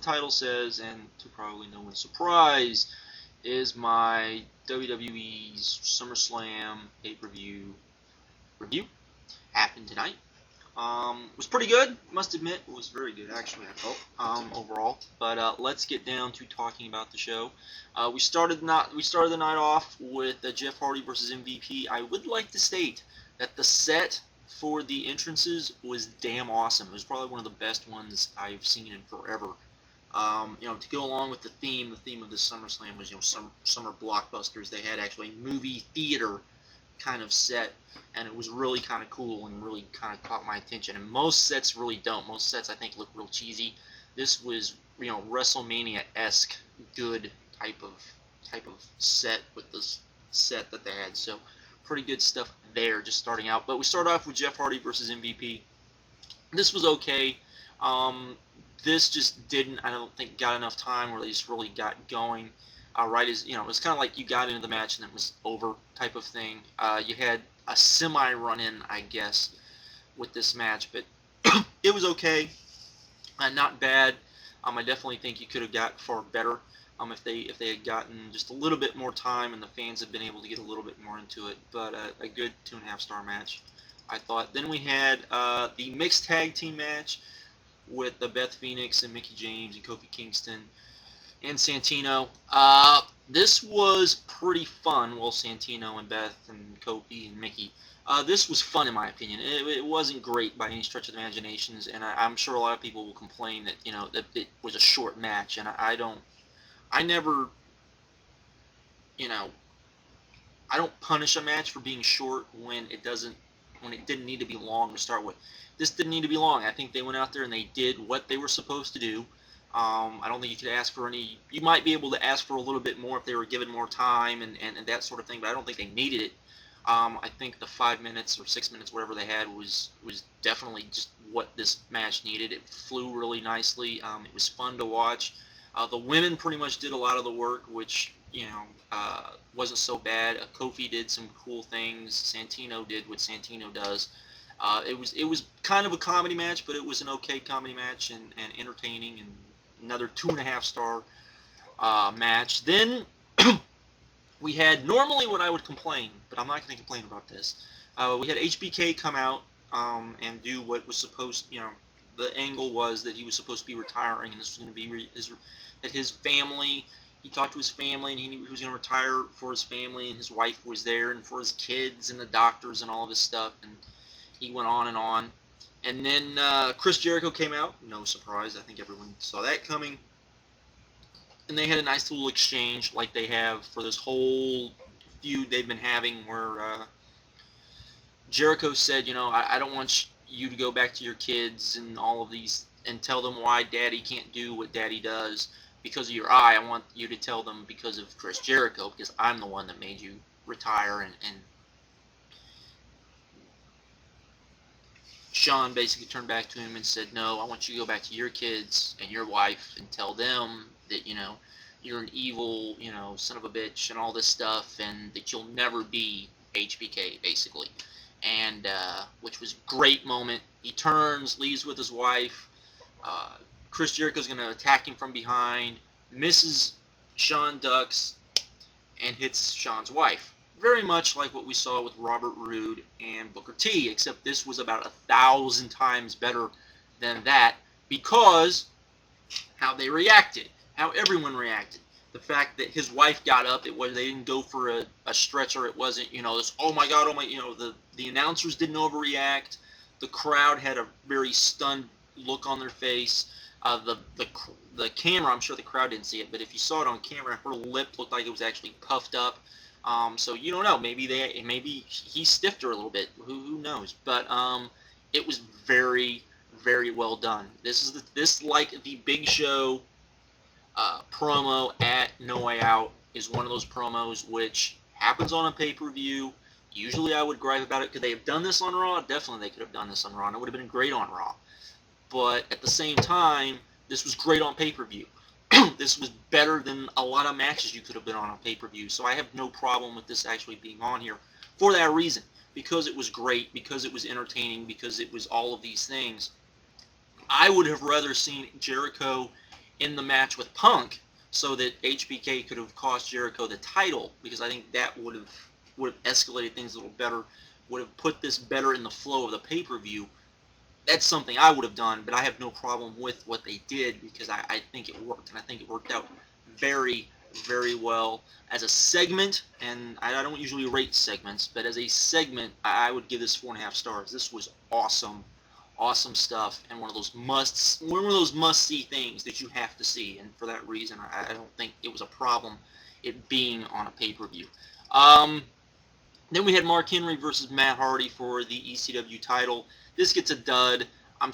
title says, and to probably no one's surprise, is my WWE's SummerSlam pay-per-view review. Happened tonight. Was pretty good. Must admit, it was very good actually. I felt overall. But let's get down to talking about the show. We started the night off with Jeff Hardy versus MVP. I would like to state that the set for the entrances was damn awesome. It was probably one of the best ones I've seen in forever. To go along with the theme of the SummerSlam was summer blockbusters. They had actually a movie theater kind of set, and it was really kind of cool and really kind of caught my attention. And most sets really don't. Most sets I think look real cheesy. This was WrestleMania-esque good type of set with this set that they had. So pretty good stuff there just starting out. But we start off with Jeff Hardy versus MVP. This was okay. This just didn't, I don't think, got enough time where they just really got going. Right as, it was kind of like you got into the match and it was over type of thing. You had a semi-run-in, I guess, with this match, but it was okay. Not bad. I definitely think you could have got far better if they had gotten just a little bit more time and the fans had been able to get a little bit more into it. But a good 2.5-star match, I thought. Then we had the mixed tag team match with the BETH Phoenix and Mickie James and KOFI Kingston and Santino. This was pretty fun. Well, Santino and BETH and KOFI and Mickie. This was fun in my opinion. It wasn't great by any stretch of the imaginations, and I'm sure a lot of people will complain that that it was a short match, and I don't punish a match for being short when it didn't need to be long to start with. This didn't need to be long. I think they went out there and they did what they were supposed to do. I don't think you could ask for any. You might be able to ask for a little bit more if they were given more time and that sort of thing, but I don't think they needed it. I think the 5 minutes or 6 minutes, whatever they had, was definitely just what this match needed. It flew really nicely. It was fun to watch. The women pretty much did a lot of the work, which wasn't so bad. KOFI did some cool things. Santino did what Santino does. It was kind of a comedy match, but it was an okay comedy match and entertaining, and another 2.5-star match. Then we had normally what I would complain, but I'm not going to complain about this. We had HBK come out and do what was supposed. The angle was that he was supposed to be retiring, and this was going to be his family. He talked to his family, and he knew he was going to retire for his family, and his wife was there, and for his kids, and the doctors, and all of this stuff. And he went on and on. And then Chris Jericho came out. No surprise. I think everyone saw that coming. And they had a nice little exchange like they have for this whole feud they've been having, where Jericho said, I don't want you to go back to your kids and all of these and tell them why Daddy can't do what Daddy does because of your eye. I want you to tell them because of Chris Jericho, because I'm the one that made you retire. And Sean basically turned back to him and said, no, I want you to go back to your kids and your wife and tell them that, you're an evil, son of a bitch and all this stuff, and that you'll never be HBK, basically. And, which was a great moment. He turns, leaves with his wife. Chris Jericho's going to attack him from behind, misses, Sean ducks, and hits Sean's wife. Very much like what we saw with Robert Roode and Booker T, except this was about 1,000 times better than that, because how they reacted, how everyone reacted. The fact that his wife got up, they didn't go for a stretcher. It wasn't, this, oh my God, the announcers didn't overreact. The crowd had a very stunned look on their face. The camera, I'm sure the crowd didn't see it, but if you saw it on camera, her lip looked like it was actually puffed up. So you don't know. Maybe he stiffed her a little bit. Who knows? But it was very, very well done. This like the Big Show promo at No Way Out is one of those promos which happens on a pay-per-view. Usually I would gripe about it. Could they have done this on Raw? Definitely they could have done this on Raw, and it would have been great on Raw. But at the same time, this was great on pay-per-view. This was better than a lot of matches you could have been on pay-per-view. So I have no problem with this actually being on here for that reason. Because it was great, because it was entertaining, because it was all of these things. I would have rather seen Jericho in the match with Punk so that HBK could have cost Jericho the title, because I think that would have escalated things a little better, would have put this better in the flow of the pay-per-view. That's something I would have done, but I have no problem with what they did, because I think it worked, and I think it worked out very, very well as a segment. And I don't usually rate segments, but as a segment, I would give this 4.5 stars. This was awesome, awesome stuff, and one of those must-see things that you have to see. And for that reason, I don't think it was a problem it being on a pay-per-view. Then we had Mark Henry versus Matt Hardy for the ECW title. This gets a dud. I'm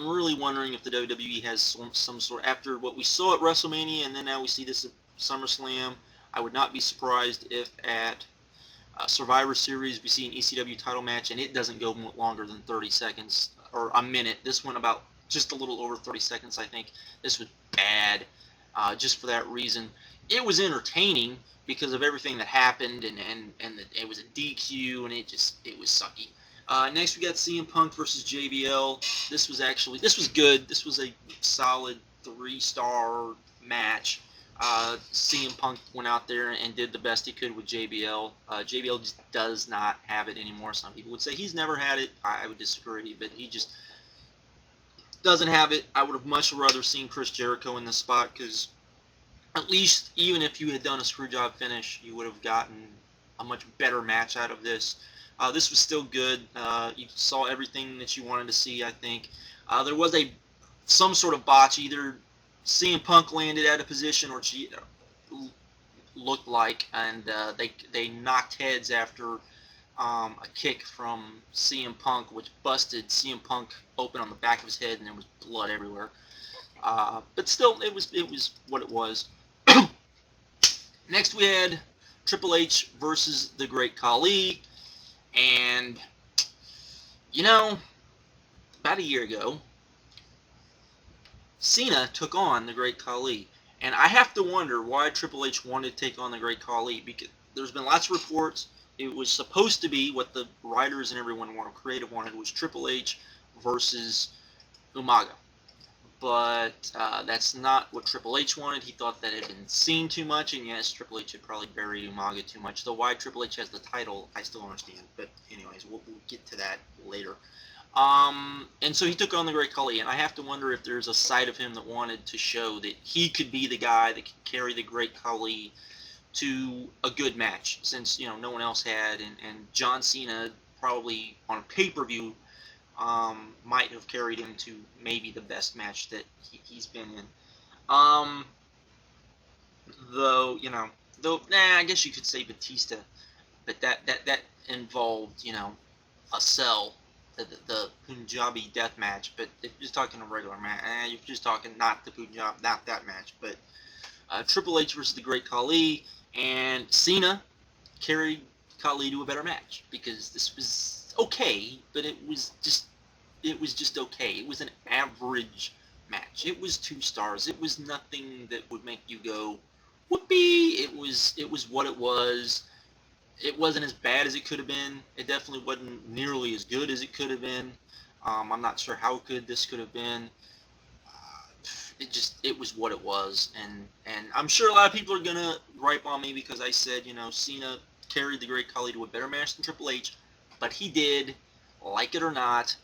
really wondering if the WWE has some sort, after what we saw at WrestleMania, and then now we see this at SummerSlam. I would not be surprised if at Survivor Series we see an ECW title match and it doesn't go longer than 30 seconds or a minute. This went about just a little over 30 seconds, I think. This was bad, just for that reason. It was entertaining because of everything that happened, and it was a DQ, and it was sucky. Next, we got CM Punk versus JBL. This was good. This was a solid 3-star match. CM Punk went out there and did the best he could with JBL. JBL just does not have it anymore. Some people would say he's never had it. I would disagree, but he just doesn't have it. I would have much rather seen Chris Jericho in this spot, because at least, even if you had done a screwjob finish, you would have gotten a much better match out of this. This was still good. You saw everything that you wanted to see, I think. There was some sort of botch. Either CM Punk landed out of position, or she looked like, and they knocked heads after a kick from CM Punk, which busted CM Punk open on the back of his head, and there was blood everywhere. But still, it was what it was. Next, we had Triple H versus the Great Khali. And, about a year ago, Cena took on the Great Khali. And I have to wonder why Triple H wanted to take on the Great Khali, because there's been lots of reports. It was supposed to be what the writers and everyone creative wanted, was Triple H versus Umaga. But that's not what Triple H wanted. He thought that it had been seen too much, and yes, Triple H had probably buried Umaga too much. Though why Triple H has the title, I still don't understand. But anyways, we'll get to that later. And so he took on the Great Khali, and I have to wonder if there's a side of him that wanted to show that he could be the guy that could carry the Great Khali to a good match, since no one else had, and John Cena probably on a pay-per-view might have carried him to maybe the best match that he's been in. I guess you could say Batista, but that involved, a cell, the Punjabi death match. But if you're just talking a regular match, you're just talking not the Punjab, not that match. But Triple H versus the Great Khali, and Cena carried Khali to a better match, because this was okay, but it was just okay. It was an average match. It was 2 stars. It was nothing that would make you go, whoopee. It was what it was. It wasn't as bad as it could have been. It definitely wasn't nearly as good as it could have been. I'm not sure how good this could have been. It was what it was, and I'm sure a lot of people are gonna gripe on me because I said, Cena carried the Great Khali to a better match than Triple H, but he did, like it or not.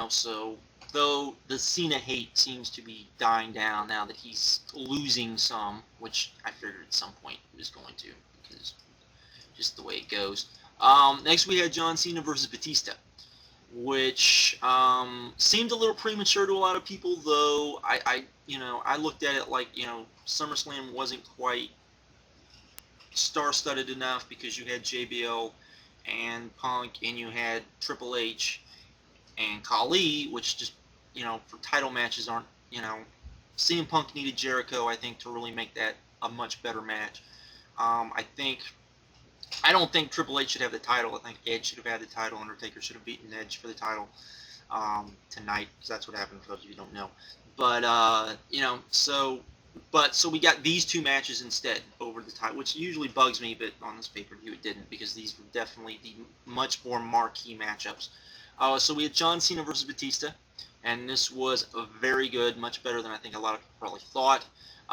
So though the Cena hate seems to be dying down now that he's losing some, which I figured at some point he was going to, because just the way it goes. Next we had John Cena versus Batista, which seemed a little premature to a lot of people, though I looked at it like, SummerSlam wasn't quite star-studded enough, because you had JBL and Punk, and you had Triple H and Khali, which just, for title matches aren't, CM Punk needed Jericho, I think, to really make that a much better match. I don't think Triple H should have the title. I think Edge should have had the title. Undertaker should have beaten Edge for the title tonight, because that's what happened, for those of you who don't know. But, so we got these 2 matches instead over the title, which usually bugs me, but on this pay-per-view it didn't, because these were definitely the much more marquee matchups. So we had John Cena versus Batista, and this was very good, much better than I think a lot of people probably thought.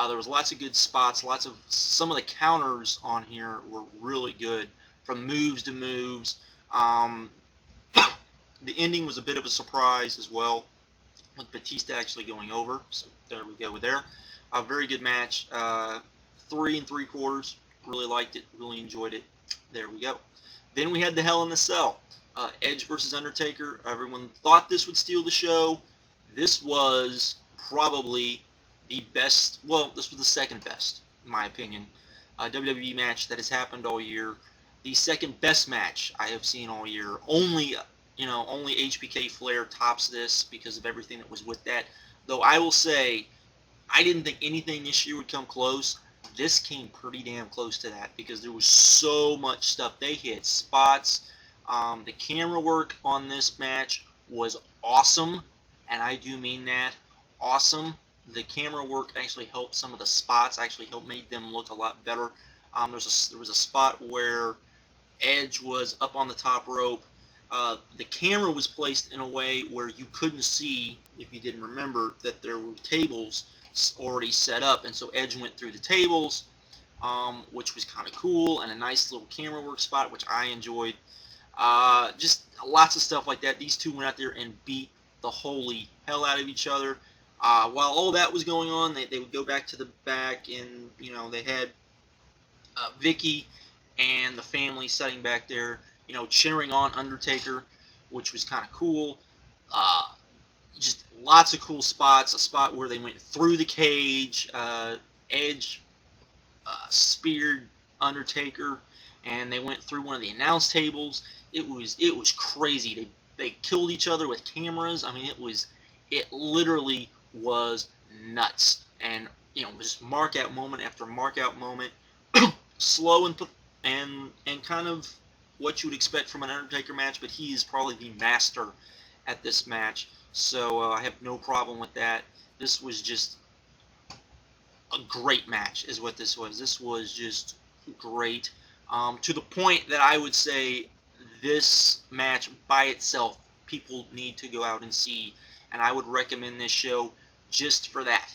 There was lots of good spots, some of the counters on here were really good, from moves to moves. Um, the ending was a bit of a surprise as well, with Batista actually going over. So there we go with there. A very good match. 3 3/4. Really liked it. Really enjoyed it. There we go. Then we had the Hell in the Cell. Edge versus Undertaker. Everyone thought this would steal the show. This was probably the best. Well, this was the second best, in my opinion, WWE match that has happened all year. The second best match I have seen all year. Only HBK Flair tops this because of everything that was with that. Though I will say, I didn't think anything this year would come close. This came pretty damn close to that because there was so much stuff. They hit spots. The camera work on this match was awesome, and I do mean that. Awesome. The camera work actually helped some of the spots, actually helped make them look a lot better. There was a spot where Edge was up on the top rope. The camera was placed in a way where you couldn't see, if you didn't remember, that there were tables already set up, and so Edge went through the tables, which was kind of cool, and a nice little camera work spot, which I enjoyed. Just lots of stuff like that. These two went out there and beat the holy hell out of each other. While all that was going on, they would go back to the back, and they had Vicky and the family sitting back there, cheering on Undertaker, which was kind of cool. Just lots of cool spots. A spot where they went through the cage. Edge speared Undertaker, and they went through one of the announce tables. It was crazy. They killed each other with cameras. I mean, it literally was nuts. And just mark out moment after mark out moment. Slow and kind of what you would expect from an Undertaker match, but he is probably the master at this match, so I have no problem with that. This was just a great match is what this was. This was just great, to the point that I would say this match by itself people need to go out and see, and I would recommend this show just for that,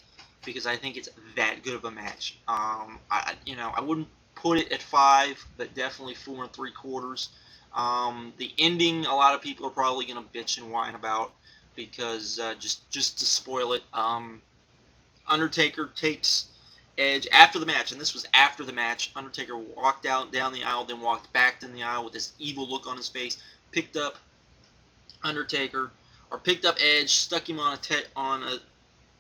because I think it's that good of a match. I wouldn't put it at 5, but definitely 4 3/4. The ending, a lot of people are probably going to bitch and whine about, because just to spoil it, Undertaker takes Edge after the match, and this was after the match. Undertaker walked down the aisle, then walked back down the aisle with this evil look on his face, picked up Edge, stuck him on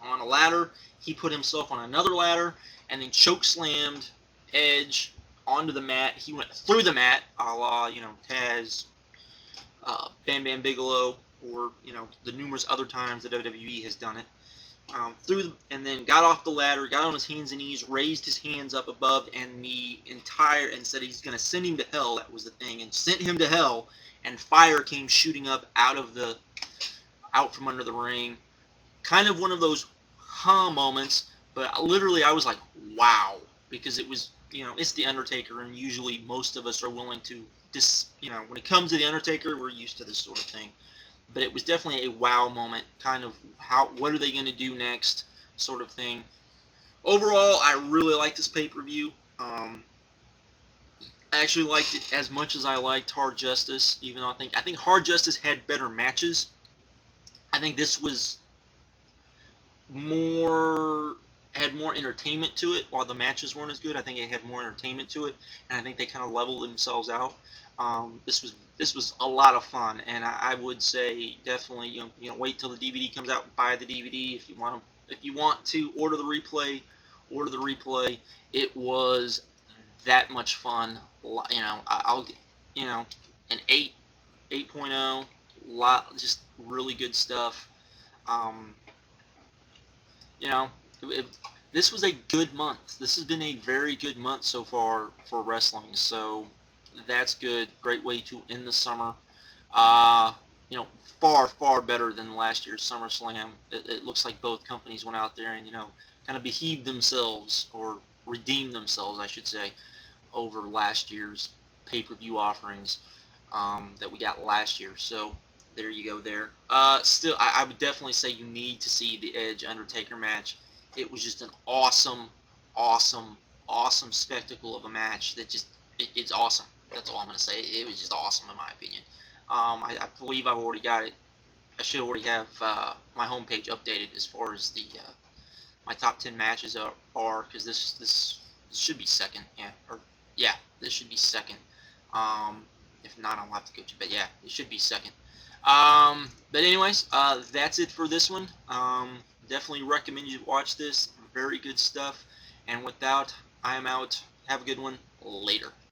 a ladder. He put himself on another ladder, and then choke slammed Edge onto the mat. He went through the mat, a la Taz, Bam Bam Bigelow, or the numerous other times that WWE has done it. And then got off the ladder, got on his hands and knees, raised his hands up above, and said he's going to send him to hell. That was the thing, and sent him to hell. And fire came shooting up out from under the ring. Kind of one of those moments, but literally I was like, wow, because it was, it's the Undertaker, and usually most of us are willing to when it comes to the Undertaker, we're used to this sort of thing. But it was definitely a wow moment, kind of what are they going to do next sort of thing. Overall, I really liked this pay-per-view. I actually liked it as much as I liked Hard Justice, even though I think Hard Justice had better matches. I think this was had more entertainment to it, while the matches weren't as good. I think it had more entertainment to it, and I think they kind of leveled themselves out. This was a lot of fun, and I would say definitely wait till the DVD comes out and buy the DVD if you want to order the replay. It was that much fun. I'll an 8.0, just really good stuff. This was a good month. This has been a very good month so far for wrestling, so that's good. Great way to end the summer. Far better than last year's SummerSlam. It looks like both companies went out there and kind of behaved themselves, or redeemed themselves, I should say, over last year's pay-per-view offerings that we got last year. So there you go there. Still, I would definitely say you need to see the Edge Undertaker match. It was just an awesome, awesome, awesome spectacle of a match that just, it's awesome. That's all I'm going to say. It was just awesome in my opinion. I believe I've already got it. I should already have my homepage updated as far as the my top 10 matches are, because this should be second. Yeah, this should be second. If not, I'll have to go to, but yeah, it should be second. But anyways, that's it for this one. Definitely recommend you watch this. Very good stuff. And with that, I am out. Have a good one. Later.